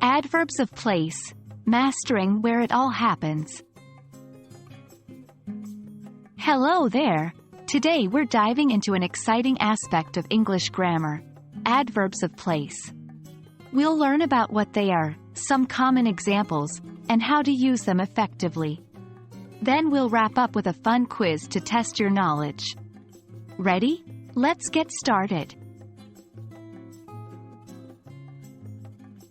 Adverbs of place, mastering where it all happens. Hello there! Today we're diving into an exciting aspect of English grammar, adverbs of place. We'll learn about what they are, some common examples, and how to use them effectively. Then we'll wrap up with a fun quiz to test your knowledge. Ready? Let's get started.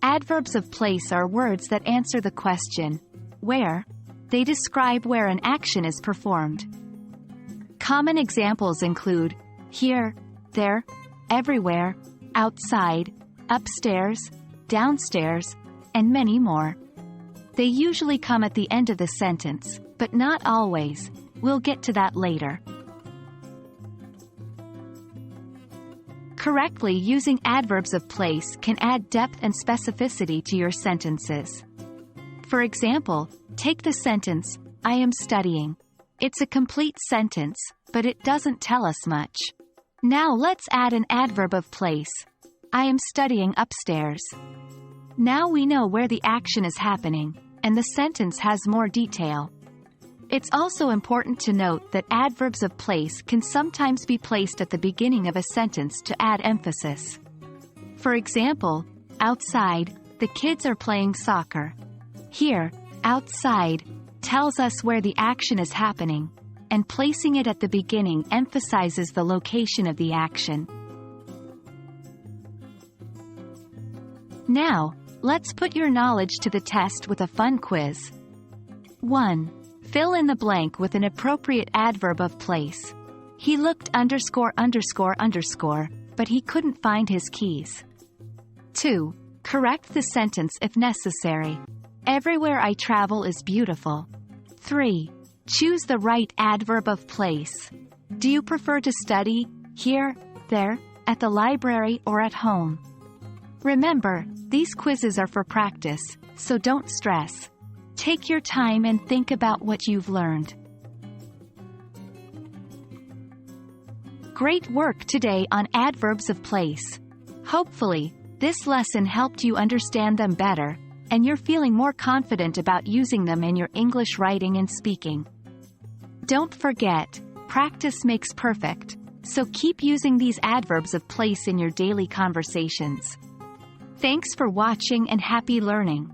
Adverbs of place are words that answer the question, where? They describe where an action is performed. Common examples include here, there, everywhere, outside, upstairs, downstairs, and many more. They usually come at the end of the sentence, but not always. We'll get to that later. Correctly using adverbs of place can add depth and specificity to your sentences. For example, take the sentence, I am studying. It's a complete sentence, but it doesn't tell us much. Now let's add an adverb of place. I am studying upstairs. Now we know where the action is happening, and the sentence has more detail. It's also important to note that adverbs of place can sometimes be placed at the beginning of a sentence to add emphasis. For example, outside, the kids are playing soccer. Here, outside, tells us where the action is happening, and placing it at the beginning emphasizes the location of the action. Now, let's put your knowledge to the test with a fun quiz. 1. Fill in the blank with an appropriate adverb of place. He looked ____, but he couldn't find his keys. 2. Correct the sentence if necessary. Everywhere I travel is beautiful. 3. Choose the right adverb of place. Do you prefer to study here, there, at the library, or at home? Remember, these quizzes are for practice, so don't stress. Take your time and think about what you've learned. Great work today on adverbs of place. Hopefully, this lesson helped you understand them better, and you're feeling more confident about using them in your English writing and speaking. Don't forget, practice makes perfect, so keep using these adverbs of place in your daily conversations. Thanks for watching and happy learning.